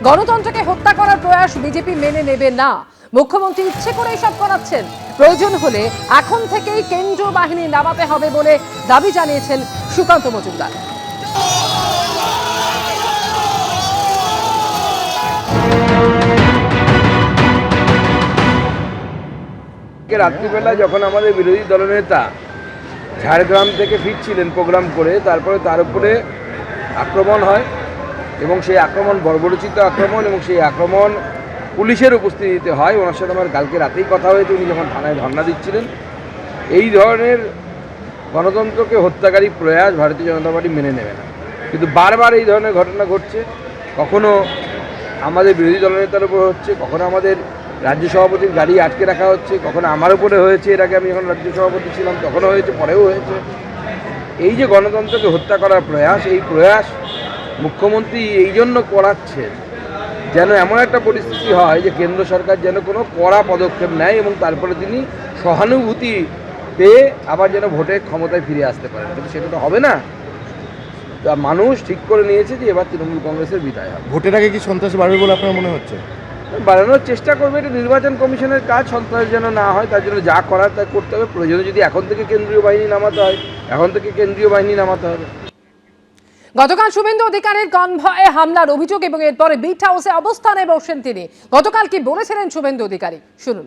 গণতন্ত্রকে হত্যা করার প্রয়াস বিজেপি মেনে নেবে না। মুখ্যমন্ত্রী ইচ্ছে করে এসব করাচ্ছেন। প্রয়োজন হলে এখন থেকেই কেন্দ্রীয় বাহিনী নামাতে হবে বলে দাবি জানিয়েছেন সুকান্ত মজুমদার। রাত্রিবেলা যখন আমাদের বিরোধী দলনেতা ঝাড়গ্রাম থেকে ফিরছিলেন প্রোগ্রাম করে, তারপরে তার উপরে আক্রমণ হয় এবং সেই আক্রমণ বর্বরচিত আক্রমণ, এবং সেই আক্রমণ পুলিশের উপস্থিতিতে হয়। ওনার সাথে আমার কালকে রাতেই কথা হয়েছে, উনি যখন থানায় ধর্ণা দিচ্ছিলেন। এই ধরনের গণতন্ত্রকে হত্যাকারী প্রয়াস ভারতীয় জনতা পার্টি মেনে নেবে না। কিন্তু বারবার এই ধরনের ঘটনা ঘটছে, কখনো আমাদের বিরোধী দলনেতার উপর হচ্ছে, কখনো আমাদের রাজ্য সভাপতির গাড়ি আটকে রাখা হচ্ছে, কখনো আমার উপরে হয়েছে। এর আগে আমি যখন রাজ্য সভাপতি ছিলাম তখনও হয়েছে, পরেও হয়েছে। এই যে গণতন্ত্রকে হত্যা করার প্রয়াস, এই প্রয়াস মুখ্যমন্ত্রী এই জন্য করাচ্ছেন যেন এমন একটা পরিস্থিতি হয় যে কেন্দ্র সরকার যেন কোনো কড়া পদক্ষেপ নেয় এবং তারপরে তিনি সহানুভূতি পেয়ে আবার যেন ভোটের ক্ষমতায় ফিরে আসতে পারেন। কিন্তু সেটা তো হবে না। তা মানুষ ঠিক করে নিয়েছে যে এবার তৃণমূল কংগ্রেসের বিদায় হবে। ভোটের আগে কি সন্ত্রাস বাড়বে বলে আপনার মনে হচ্ছে? বাড়ানোর চেষ্টা করবে, এটা নির্বাচন কমিশনের কাজ। সন্ত্রাস যেন না হয় তার জন্য যা করার তা করতে হবে। প্রয়োজনে যদি এখন থেকে কেন্দ্রীয় বাহিনী নামাতে হয়, এখন থেকে কেন্দ্রীয় বাহিনী নামাতে হবে। গতকাল শুভেন্দু অধিকারীর কনভয়ে হামলার অভিযোগ এবং এরপরে বিট হাউসে অবস্থানে বসেন তিনি। গতকাল কি বলেছিলেন শুভেন্দু অধিকারী, শুনুন।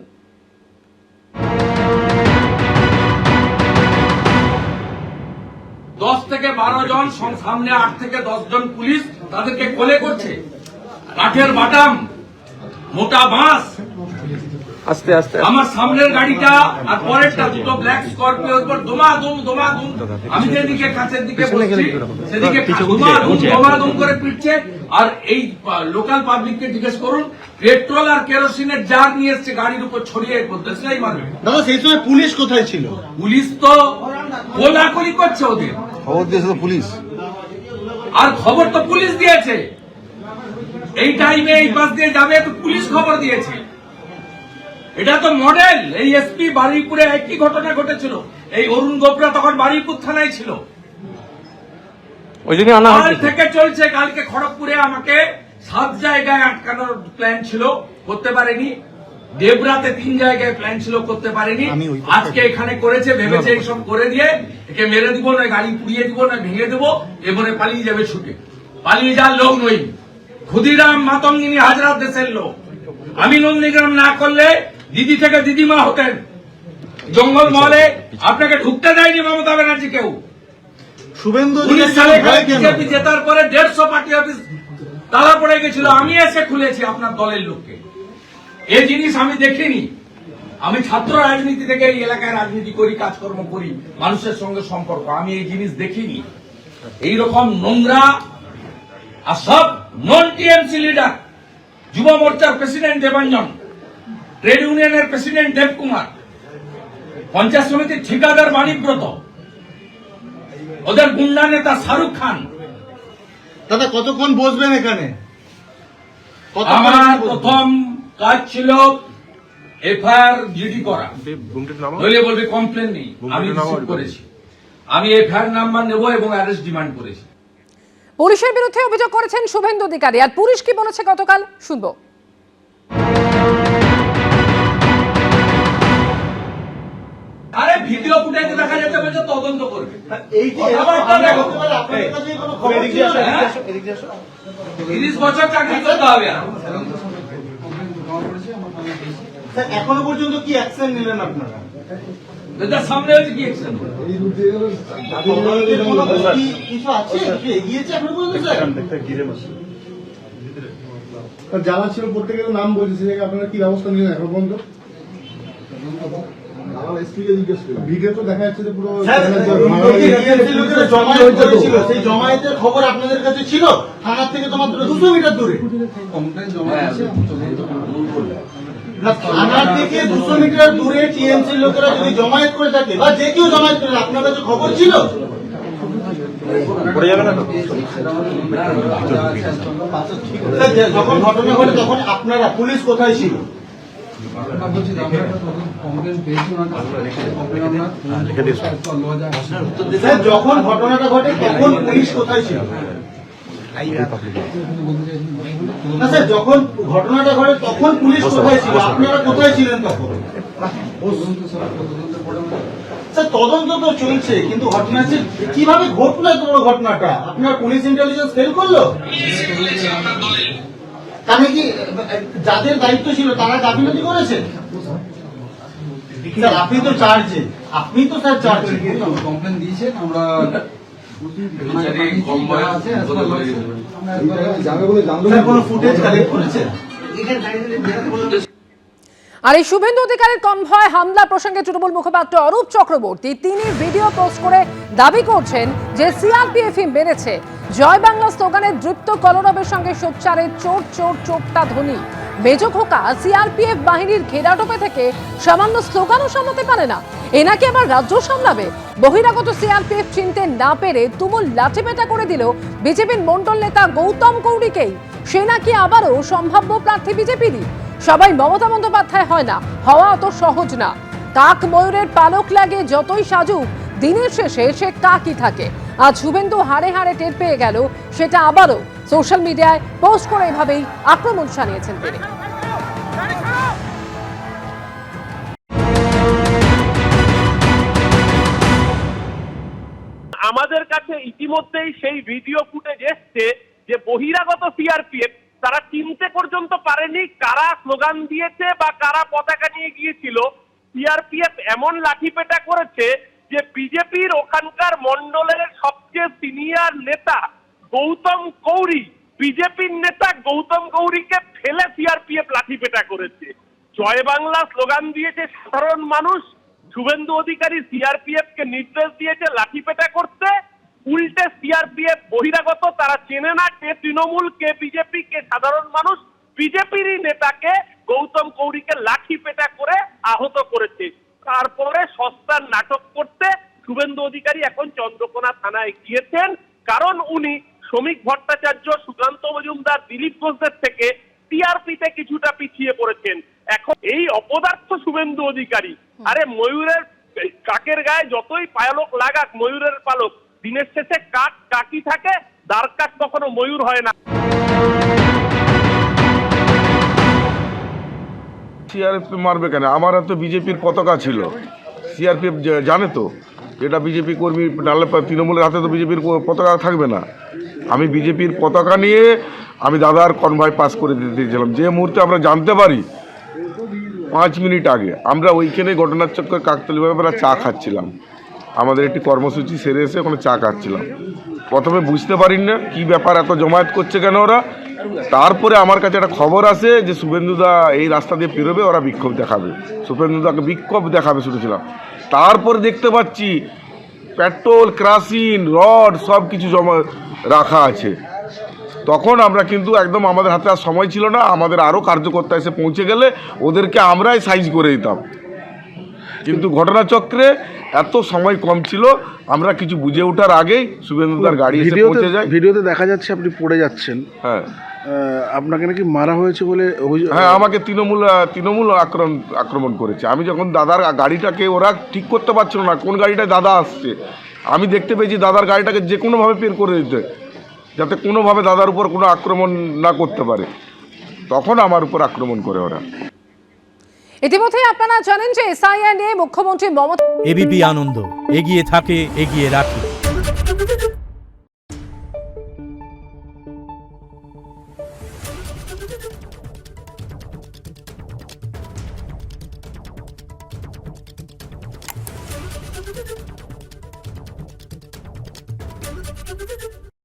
10 থেকে 12 জন, সামনে 8 থেকে 10 জন পুলিশ তাদেরকে কোলে করছে। কাঠের বাটাম, মোটা বাঁশ, আস্তে আস্তে আমার সামনের গাড়িটা আর পরেরটা দুটো ব্ল্যাক স্করপিওর উপর দমাদম। আমি যেদিকে কাছের দিকে বসছি সেদিকে দমাদম করে পিটছে। আর এই লোকাল পাবলিককে জিজ্ঞেস করুন, পেট্রোল আর কেরোসিনের জার নিয়ে এসছে গাড়ির উপর ছড়িয়ে দেশলাই মারবে। দাদা সেই সময় পুলিশ কোথায় ছিল? পুলিশ তো কোলাকুলি করছে ওদের। খবর দিয়েছে তো পুলিশ, আর খবর তো পুলিশ দিয়েছে। এই টাইমে এই বাস দিয়ে যাবে তো পুলিশ খবর দিয়েছে। এটা তো মডেল। এই এসপি বারুইপুরে একই ঘটনা ঘটেছিল। এই অরুণ গোপরা তখন বারুইপুর থানায় ছিল। কাল থেকে চলছে। কালকে খড়গপুরে আমাকে 7 জায়গায় আটকানোর প্ল্যান ছিল, করতে পারেনি। দেবরাতে 3 জায়গায় প্ল্যান ছিল, করতে পারেনি। আজকে এখানে করেছে, ভেবেছে এইসব করে দিয়ে একে মেরে দিব, নয় গাড়ি পুড়িয়ে দিব, নয় ভেঙে দেবো, এবারে পালিয়ে যাবে ছুটে। পালিয়ে যাওয়ার লোক নই। ক্ষুদিরাম মাতঙ্গিনী হাজরাত দেশের লোক। আমি নন্দীগ্রাম না করলে দিদি থেকে দিদিমা হতেন। জঙ্গল মহলে আপনাকে ঢুকতে দেয়নি মমতা ব্যানার্জি কেউ। শুভেন্দু 19 সালে বিজেপি জেতার পরে 150 পার্টি অফিস তালা পড়ে গেছিল। আমি এসে খুলেছি আপনার দলের লোককে। এই জিনিস আমি দেখিনি। আমি ছাত্র রাজনীতি থেকে এই এলাকায় রাজনীতি করি, কাজকর্ম করি, মানুষের সঙ্গে সম্পর্ক। আমি এই জিনিস দেখিনি। এইরকম নোংরা আর সব নন টিএমসি লিডার, যুব মোর্চার প্রেসিডেন্ট দেবাঞ্জন, ট্রেড ইউনিয়নের প্রেসিডেন্ট দেবকুমার, পঞ্চায়েত সমিতির ঠিকাদার বাণীব্রত, ওদের গুন্ডা নেতা শাহরুখ খান। দাদা কতক্ষণ বসবেন এখানে? আমার প্রথম কাজ ছিল এফআইআর জিডি করা, নইলে বলবে কমপ্লেন নেই। আমি রিসিভ করেছি। আমি এফআইআর নাম্বার নেব এবং অ্যারেস্ট ডিমান্ড করেছি। পুলিশের বিরুদ্ধে অভিযোগ করেছেন শুভেন্দু অধিকারী। আর পুলিশ কি বলেছে গতকাল, শুনবো। আরে ভিডিও ফুটেজে দেখা যাচ্ছে, বলছে তদন্ত করবে। এই যে 30 বছর চাকরি করতে হবে। এখনো পর্যন্ত কি অ্যাকশন নিলেন আপনারা? সামনে হচ্ছে কি অ্যাকশন? কিছু আছে এগিয়েছে এখনো পর্যন্ত? যারা ছিল প্রত্যেকের নাম বলছে, আপনারা কি ব্যবস্থা নিলেন এখন পর্যন্ত? ভিডিও তো দেখা যাচ্ছে যে পুরো সেই জমায়েতের খবর আপনাদের কাছে ছিল। থানার থেকে তো মাত্র 200 মিটার দূরে। থানার থেকে 200 মিটার দূরে টিএমসির লোকেরা যদি জমায়েত করে থাকে বা যে কেউ জমায়েত করে, আপনার কাছে খবর ছিল? যখন ঘটনা ঘটে তখন আপনারা পুলিশ কোথায় ছিল? যখন ঘটনাটা ঘটে তখন পুলিশ কোথায় ছিল? না স্যার, যখন ঘটনাটা ঘটে তখন পুলিশ কোথায় ছিল, আপনারা কোথায় ছিলেন তখন? স্যার তদন্ত তো চলছে, কিন্তু ঘটনা কিভাবে ঘটলো এত বড় ঘটনাটা? আপনার পুলিশ ইন্টেলিজেন্স ফেল করলো? তাহলে কি যাদের দায়িত্ব ছিল তারা গাফিলতি করেছে? স্যার আপনি তো চার্জে, আপনি তো স্যার চার্জে কমপ্লেন দিয়েছেন, আমরা স্যার কোনো ফুটেজ কালেক্ট করেছেন? আর এই শুভেন্দু অধিকারীর কনভয় হামলা প্রসঙ্গে তৃণমূল মুখপাত্র অরূপ চক্রবর্তী তিনি ভিডিও পোস্ট করে দাবি করছেন যে সিআরপিএফই মেরেছে। জয় বাংলা স্লোগানের দৃপ্ত কলরবের সঙ্গে সোচ্চারে চোর চোর চোরটা ধ্বনি। মেজো খোকা সিআরপিএফ বাহিনীর ঘেরাটোপে থেকে সামান্য স্লোগানও সামলাতে পারে না, এ নাকি আবার রাজ্য সামলাবে। বহিরাগত সিআরপিএফ চিনতে না পেরে তুমুল লাঠিপেটা করে দিল বিজেপির মণ্ডল নেতা গৌতম কৌরিকেই। সে নাকি আবারও সম্ভাব্য প্রার্থী বিজেপিরই। সবাই মমতা বন্দ্যোপাধ্যায় হয় না, হওয়া অত সহজ না। কাক ময়ূরের পালক লাগে যতই সাজুক, দিনের শেষে সে কাকই থাকে। আজ শুভেন্দু হাড়ে হাড়ে টের পেয়ে গেল সেটা, আবারও সোশ্যাল মিডিয়ায় পোস্ট করে এভাবেই আক্রমণ শানিয়েছেন তিনি। আমাদের কাছে ইতিমধ্যেই সেই ভিডিও ফুটেজ এসছে যে বহিরাগত সিআরপিএফ তারা চিনতে পর্যন্ত পারেনি কারা স্লোগান দিয়েছে বা কারা পতাকা নিয়ে গিয়েছিল। সিআরপিএফ এমন লাঠিপেটা করেছে যে বিজেপির ওখানকার মন্ডলের সবচেয়ে সিনিয়র নেতা গৌতম কৌরি, বিজেপির নেতা গৌতম কৌরিকে ফেলে সিআরপিএফ লাঠিপেটা করেছে। জয় বাংলা স্লোগান দিয়েছে সাধারণ মানুষ, শুভেন্দু অধিকারী সিআরপিএফ কে নির্দেশ দিয়েছে লাঠিপেটা করতে। উল্টে সিআরপিএফ বহিরাগত, তারা চেনে না কে তৃণমূল কে বিজেপি কে সাধারণ মানুষ। বিজেপিরই নেতাকে গৌতম কৌরিকে লাঠিপেটা করে আহত করেছে। তারপরে সস্তার নাটক করতে শুভেন্দু অধিকারী এখন চন্দ্রকোনা থানায় গিয়েছেন, কারণ উনি শ্রমিক ভট্টাচার্য, সুকান্ত মজুমদার, দিলীপ ঘোষদের থেকে টিআরপিতে কিছুটা পিছিয়ে পড়েছেন। এখন এই অপদার্থ শুভেন্দু অধিকারী, আরে ময়ূরের কাকের গায়ে যতই পালক লাগাক, ময়ূরের পালক দিনের শেষে কাক কাকি থাকে, দাঁড় কাক কখনো ময়ূর হয় না। সিআরপিএফ মারবে কেন? আমার হাতে বিজেপির পতাকা ছিল, সিআরপিএফ জানে তো এটা বিজেপি কর্মী, নাহলে তৃণমূলের হাতে তো বিজেপির পতাকা থাকবে না। আমি বিজেপির পতাকা নিয়ে আমি দাদার কনভয় পাস করে দিতে দিয়েছিলাম। যে মুহূর্তে আমরা জানতে পারি 5 মিনিট আগে আমরা ওইখানে ঘটনার চক্কর কাকতালীয়ভাবে আমরা চা খাচ্ছিলাম, আমাদের একটি কর্মসূচি সেরে এসে ওখানে চা খাচ্ছিলাম। প্রথমে বুঝতে পারি না কী ব্যাপার, এত জমায়েত করছে কেন ওরা। তারপরে আমার কাছে একটা খবর আসে যে শুভেন্দুদা এই রাস্তা দিয়ে পেরোবে, ওরা বিক্ষোভ দেখাবে, শুভেন্দুদাকে বিক্ষোভ দেখাবে শুনেছিলাম। তারপরে দেখতে পাচ্ছি পেট্রোল, কেরোসিন, রড সব কিছু জমা রাখা আছে। তখন আমরা কিন্তু একদম, আমাদের হাতে আর সময় ছিল না, আমাদের আরও কার্যকর্তা এসে পৌঁছে গেলে ওদেরকে আমরাই সাইজ করে দিতাম। কিন্তু ঘটনাচক্রে এত সময় কম ছিল, আমরা কিছু বুঝে ওঠার আগেই শুভেন্দুদার গাড়ি এসে পৌঁছে যায়। ভিডিওতে দেখা যাচ্ছে আপনি পড়ে যাচ্ছেন। হ্যাঁ, আপনাকে নাকি মারা হয়েছে বলে অভিযোগ। হ্যাঁ, আমাকে তৃণমূল আক্রমণ করেছে। আমি যখন দাদার গাড়িটাকে, ওরা ঠিক করতে পারছিল না কোন গাড়িটায় দাদা আসছে, আমি দেখতে পেয়েছি দাদার গাড়িটাকে যে কোনোভাবে বের করে দিতে, যাতে কোনোভাবে দাদার উপর কোনো আক্রমণ না করতে পারে। তখন আমার উপর আক্রমণ করে ওরা। ইতিমধ্যে আপনারা জানেন যে এসআইআর নিয়ে মুখ্যমন্ত্রী মমতা এবিপি আনন্দ এগিয়ে থাকে, এগিয়ে রাখে।